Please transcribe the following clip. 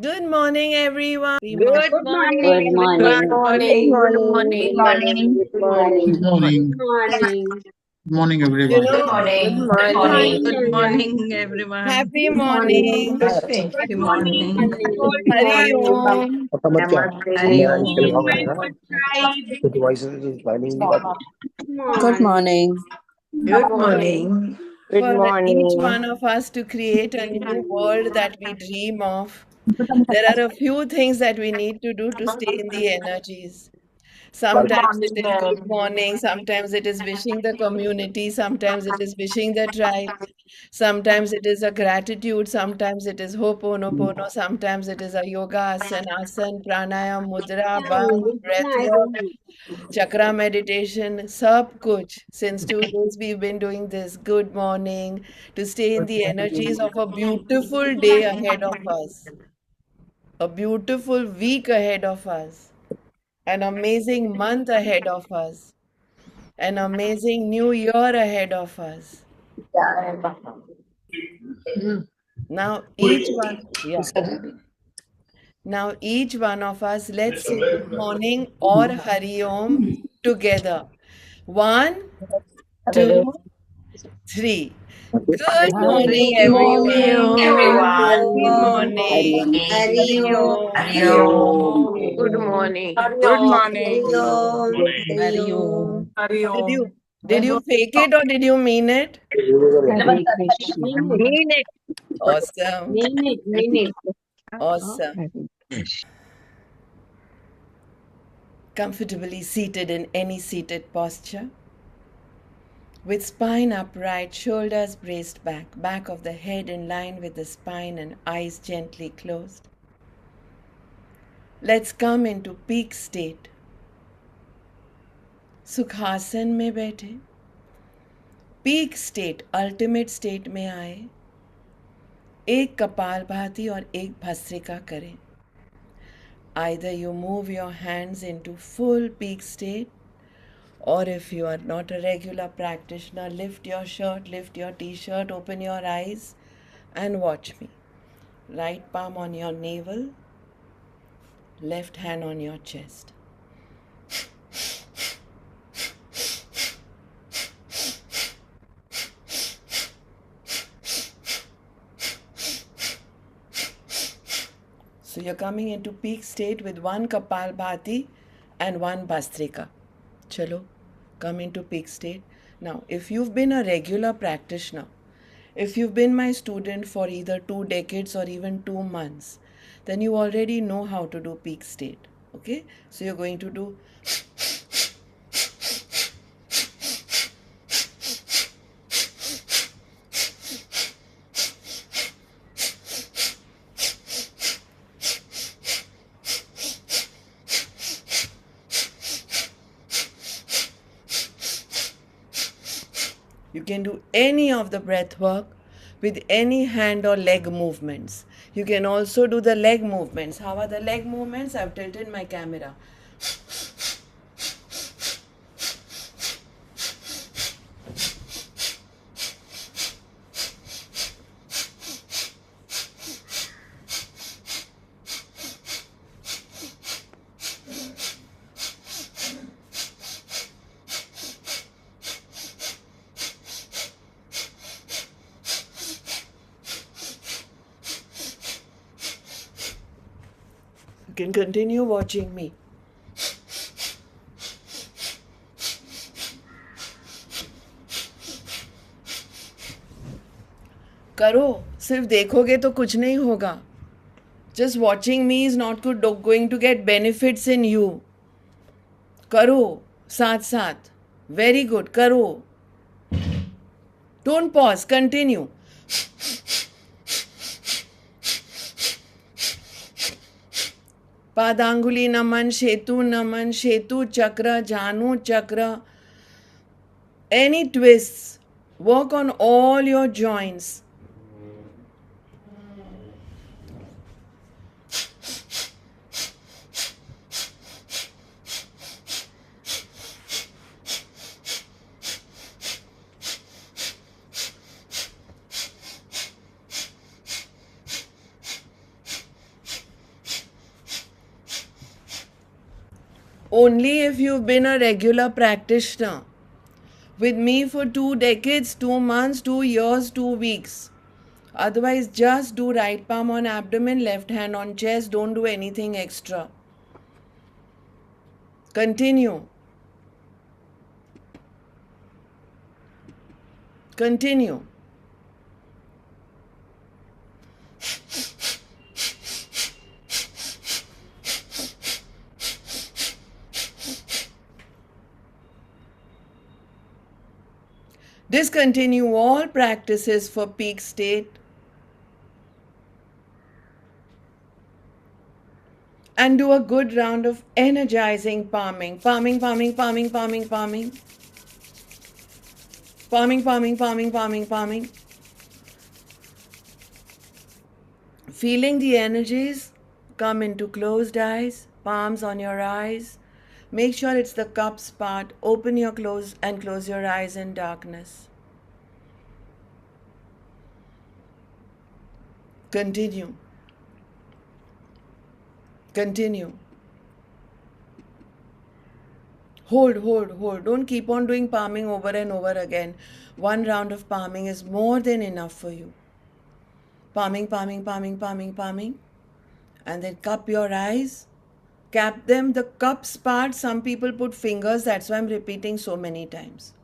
Good morning, everyone. Good Good morning, morning. Good everyone. Good morning. Good morning. Good morning. morning. Good Good morning. morning. Good Good morning. morning. Good Good morning. morning. Good morning, You everyone. Good know, Good morning. Good Good morning. morning. morning, Good everyone. morning, everyone. happy Good morning. morning. Good Happy morning, morning. good Hari morning. Om. Namaste. Hari मैं इसके Om. लिए My भाग good tribe. क्योंकि voice oiling नहीं बात Come Good on. morning. Good Good morning. morning. Good For each morning. one of us to create a new world that we dream of, there are a few things that we need to do to stay in the energies. Good Sometimes it morning, is good ma'am. morning, sometimes it is wishing the community, sometimes it is wishing the tribe, sometimes it is a gratitude, sometimes it is ho'oponopono, sometimes it is a yoga, asana, asan, pranayam, mudra, bam, breath work, chakra meditation, sab kuch. Since 2 days we've been doing this. Good morning to stay in the energies of a beautiful day ahead of us, a beautiful week ahead of us, an amazing month ahead of us, an amazing new year ahead of us. Now, each one, yeah. Now, each one of us, let's say good morning or Hari Om together. One, two, three. Good morning, Good Hari everyone. morning, Om. Happy everyone. Hari morning. Om. Hari Om. Hari Om. Good morning. Good Hari morning. Om. Hari Hari Om. Om. Hari Did Om. you did you fake it or did you mean it? Hare Krishna. Mean it. Awesome. Mean it. Mean it. Awesome. Hare Krishna. Comfortably seated in any seated posture, with spine upright, shoulders braced back, back of the head in line with the spine and eyes gently closed. Let's come into peak state. सुखासन में बैठे, peak state, ultimate state में आए, एक कपाल भाती और एक भस्त्रिका करें. Either you move your hands into full peak state, or if you are not a regular practitioner, lift your shirt, lift your t-shirt, open your eyes and watch me. Right palm on your navel, left hand on your chest. So you're coming into peak state with one Kapal Bhati and one Bhastrika. Chalo, come into peak state. Now, if you've been a regular practitioner, if you've been my student for either 2 decades or even 2 months, then you already know how to do peak state. Okay? So you're going to do. You can do any of the breath work with any hand or leg movements. You can also do the leg movements. How are the leg movements? I've tilted my camera. You can continue watching me. करो, सिर्फ देखोगे तो कुछ नहीं होगा. Just watching me is not going to get benefits in you. करो, साथ साथ. Very good, करो. Don't pause, continue. पादांगुली नमन, शेतु चक्र, जानु चक्र. Any twists. Work on all your joints. Only if you've been a regular practitioner. With me for 2 decades, 2 months, 2 years, 2 weeks. Otherwise, just do right palm on abdomen, left hand on chest. Don't do anything extra. Continue. Continue. Discontinue all practices for peak state and do a good round of energizing palming. Palming, palming, palming, palming, palming. Palming, palming, palming, palming, palming. Feeling the energies come into closed eyes, palms on your eyes. Make sure it's the cups part. Open your close and close your eyes in darkness. Continue. Continue. Hold, hold, hold. Don't keep on doing palming over and over again. One round of palming is more than enough for you. Palming, palming, palming, palming, palming. And then cup your eyes. Cap them. The cups part, some people put fingers. That's why I'm repeating so many times.